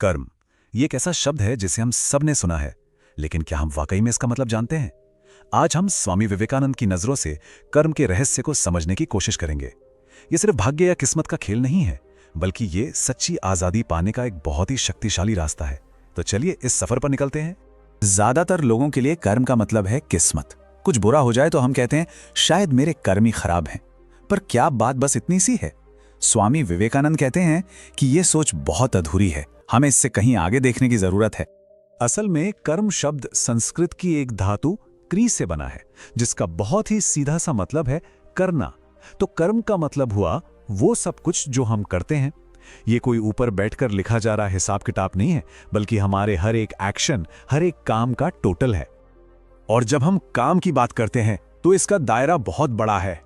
कर्म, ये एक ऐसा शब्द है जिसे हम सब ने सुना है, लेकिन क्या हम वाकई में इसका मतलब जानते हैं? आज हम स्वामी विवेकानंद की नजरों से कर्म के रहस्य को समझने की कोशिश करेंगे। ये सिर्फ भाग्य या किस्मत का खेल नहीं है, बल्कि ये सच्ची आजादी पाने का एक बहुत ही शक्तिशाली रास्ता है। तो चलिए इस सफर पर निकलते हैं। ज्यादातर लोगों के लिए कर्म का मतलब है किस्मत। कुछ बुरा हो जाए तो हम कहते हैं शायद मेरे कर्म ही खराब हैं। पर क्या बात बस इतनी सी है? स्वामी विवेकानंद कहते हैं कि यह सोच बहुत अधूरी है, हमें इससे कहीं आगे देखने की जरूरत है। असल में कर्म शब्द संस्कृत की एक धातु क्री से बना है, जिसका बहुत ही सीधा सा मतलब है करना। तो कर्म का मतलब हुआ वो सब कुछ जो हम करते हैं। ये कोई ऊपर बैठकर लिखा जा रहा हिसाब किताब नहीं है, बल्कि हमारे हर एक एक्शन, हर एक काम का टोटल है। और जब हम काम की बात करते हैं तो इसका दायरा बहुत बड़ा है।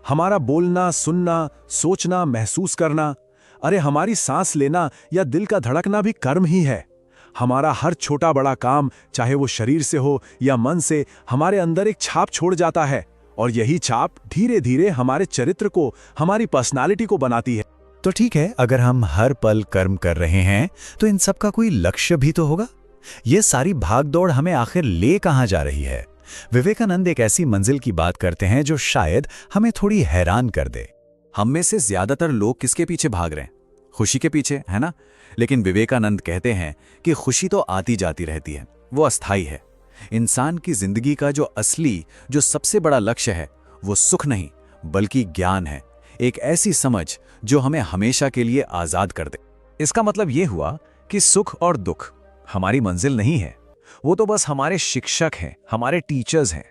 हमारा बोलना, सुनना, सोचना, महसूस करना, अरे हमारी सांस लेना या दिल का धड़कना भी कर्म ही है। हमारा हर छोटा बड़ा काम, चाहे वो शरीर से हो या मन से, हमारे अंदर एक छाप छोड़ जाता है, और यही छाप धीरे धीरे हमारे चरित्र को, हमारी पर्सनालिटी को बनाती है। तो ठीक है, अगर हम हर पल कर्म कर रहे हैं तो इन सब का कोई लक्ष्य भी तो होगा। ये सारी भागदौड़ हमें आखिर ले कहां जा रही है? विवेकानंद एक ऐसी मंजिल की बात करते हैं जो शायद हमें थोड़ी हैरान कर दे। हम में से ज्यादातर लोग किसके पीछे भाग रहे हैं? खुशी के पीछे, है ना? लेकिन विवेकानंद कहते हैं कि खुशी तो आती जाती रहती है, वो अस्थाई है। इंसान की जिंदगी का जो सबसे बड़ा लक्ष्य है, वो सुख नहीं बल्कि ज्ञान है। एक ऐसी समझ जो हमें हमेशा के लिए आजाद कर दे। इसका मतलब ये हुआ कि सुख और दुख हमारी मंजिल नहीं है, वो तो बस हमारे शिक्षक हैं, हमारे टीचर्स हैं।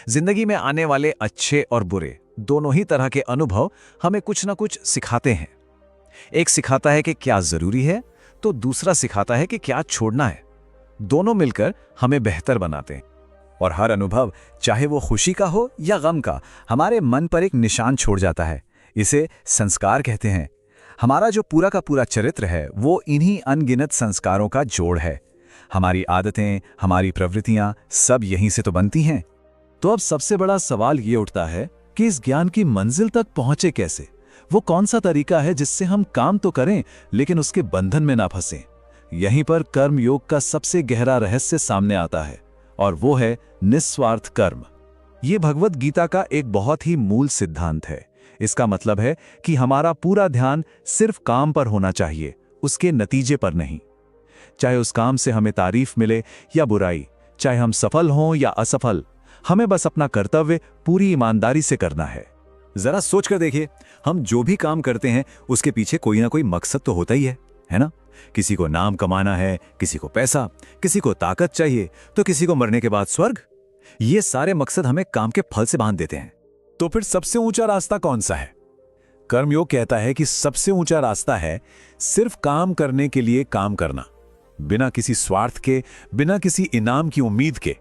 जिंदगी में आने वाले अच्छे और बुरे दोनों ही तरह के अनुभव हमें कुछ ना कुछ सिखाते हैं। एक सिखाता है कि क्या जरूरी है, तो दूसरा सिखाता है कि क्या छोड़ना है। दोनों मिलकर हमें बेहतर बनाते हैं। और हर अनुभव, चाहे वो खुशी का हो या गम का, हमारे मन पर एक निशान छोड़ जाता है। इसे संस्कार कहते हैं। हमारा जो पूरा का पूरा चरित्र है, वो इन्हीं अनगिनत संस्कारों का जोड़ है। हमारी आदतें, हमारी प्रवृत्तियां सब यहीं से तो बनती हैं। तो अब सबसे बड़ा सवाल ये उठता है कि इस ज्ञान की मंजिल तक पहुंचे कैसे? वो कौन सा तरीका है जिससे हम काम तो करें लेकिन उसके बंधन में ना फंसें? यहीं पर कर्म योग का सबसे गहरा रहस्य सामने आता है, और वो है निस्वार्थ कर्म। ये भगवत गीता का एक बहुत ही मूल सिद्धांत है। इसका मतलब है कि हमारा पूरा ध्यान सिर्फ काम पर होना चाहिए, उसके नतीजे पर नहीं। चाहे उस काम से हमें तारीफ मिले या बुराई, चाहे हम सफल हों या असफल, हमें बस अपना कर्तव्य पूरी ईमानदारी से करना है। जरा सोच कर देखिए, हम जो भी काम करते हैं उसके पीछे कोई ना कोई मकसद तो होता ही है ना? किसी को नाम कमाना है, किसी को पैसा, किसी को ताकत चाहिए, तो किसी को मरने के बाद स्वर्ग। ये सारे मकसद हमें काम के फल से बांध देते हैं। तो फिर सबसे ऊंचा रास्ता कौन सा है? कर्मयोग कहता है कि सबसे ऊंचा रास्ता है सिर्फ काम करने के लिए काम करना, बिना किसी स्वार्थ के, बिना किसी इनाम की उम्मीद के,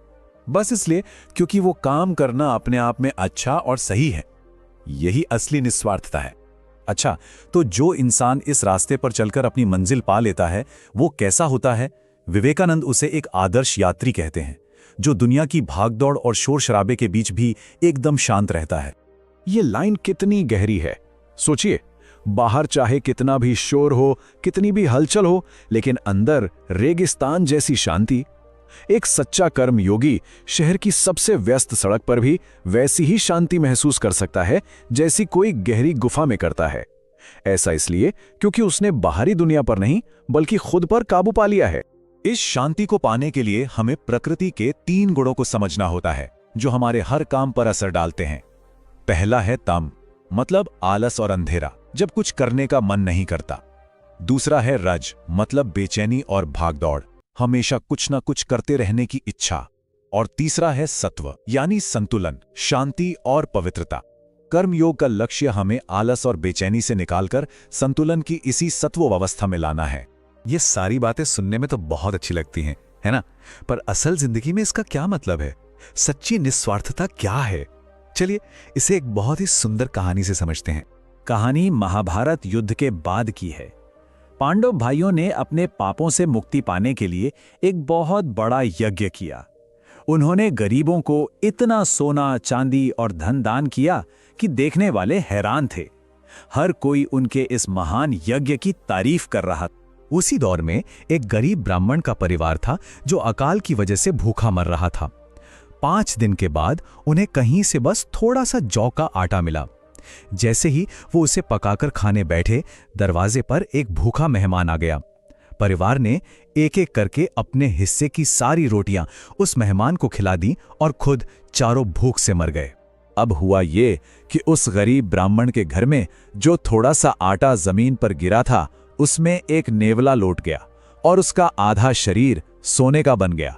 बस इसलिए क्योंकि वो काम करना अपने आप में अच्छा और सही है। यही असली निस्वार्थता है। अच्छा, तो जो इंसान इस रास्ते पर चलकर अपनी मंजिल पा लेता है, वो कैसा होता है? विवेकानंद उसे एक आदर्श यात्री कहते हैं, जो दुनिया की भागदौड़ और शोर शराबे के बीच भी एकदम शांत रहता है। ये लाइन कितनी गहरी है, सोचिए। बाहर चाहे कितना भी शोर हो, कितनी भी हलचल हो, लेकिन अंदर रेगिस्तान जैसी शांति। एक सच्चा कर्म योगी शहर की सबसे व्यस्त सड़क पर भी वैसी ही शांति महसूस कर सकता है जैसी कोई गहरी गुफा में करता है। ऐसा इसलिए क्योंकि उसने बाहरी दुनिया पर नहीं बल्कि खुद पर काबू पा लिया है। इस शांति को पाने के लिए हमें प्रकृति के 3 गुणों को समझना होता है जो हमारे हर काम पर असर डालते हैं। पहला है तम, मतलब आलस और अंधेरा, जब कुछ करने का मन नहीं करता। दूसरा है रज, मतलब बेचैनी और भागदौड़, हमेशा कुछ ना कुछ करते रहने की इच्छा। और तीसरा है सत्व, यानी संतुलन, शांति और पवित्रता। कर्मयोग का लक्ष्य हमें आलस और बेचैनी से निकालकर संतुलन की इसी सत्व अवस्था में लाना है। ये सारी बातें सुनने में तो बहुत अच्छी लगती हैं, है ना? पर असल जिंदगी में इसका क्या मतलब है? सच्ची निस्वार्थता क्या है? चलिए इसे एक बहुत ही सुंदर कहानी से समझते हैं। कहानी महाभारत युद्ध के बाद की है। पांडव भाइयों ने अपने पापों से मुक्ति पाने के लिए एक बहुत बड़ा यज्ञ किया। उन्होंने गरीबों को इतना सोना, चांदी और धन दान किया कि देखने वाले हैरान थे। हर कोई उनके इस महान यज्ञ की तारीफ कर रहा था। उसी दौर में एक गरीब ब्राह्मण का परिवार था जो अकाल की वजह से भूखा मर रहा था। 5 दिन के बाद उन्हें कहीं से बस थोड़ा सा जौ का आटा मिला। जैसे ही वो उसे पकाकर खाने बैठे, दरवाजे पर एक भूखा मेहमान आ गया। परिवार ने एक एक करके अपने हिस्से की सारी रोटियां उस मेहमान को खिला दी और खुद चारों भूख से मर गए। अब हुआ ये कि उस गरीब ब्राह्मण के घर में जो थोड़ा सा आटा जमीन पर गिरा था, उसमें एक नेवला लौट गया और उसका आधा शरीर सोने का बन गया।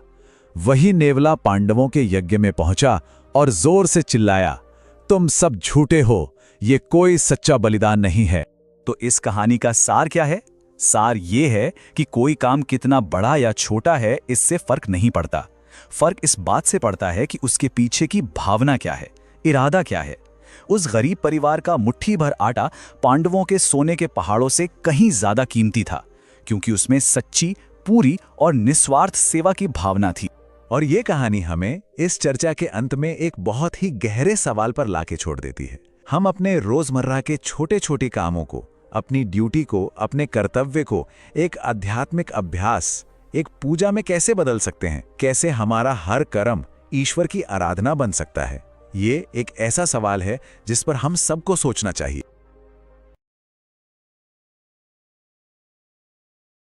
वही नेवला पांडवों के यज्ञ में पहुंचा और जोर से चिल्लाया, तुम सब झूठे हो, ये कोई सच्चा बलिदान नहीं है। तो इस कहानी का सार क्या है? सार ये है कि कोई काम कितना बड़ा या छोटा है, इससे फर्क नहीं पड़ता। फर्क इस बात से पड़ता है कि उसके पीछे की भावना क्या है, इरादा क्या है। उस गरीब परिवार का मुट्ठी भर आटा पांडवों के सोने के पहाड़ों से कहीं ज्यादा कीमती था, क्योंकि उसमें सच्ची, पूरी और निस्वार्थ सेवा की भावना थी। और ये कहानी हमें इस चर्चा के अंत में एक बहुत ही गहरे सवाल पर लाके छोड़ देती है। हम अपने रोजमर्रा के छोटे छोटे कामों को, अपनी ड्यूटी को, अपने कर्तव्य को एक आध्यात्मिक अभ्यास, एक पूजा में कैसे बदल सकते हैं? कैसे हमारा हर कर्म ईश्वर की आराधना बन सकता है? ये एक ऐसा सवाल है जिस पर हम सबको सोचना चाहिए।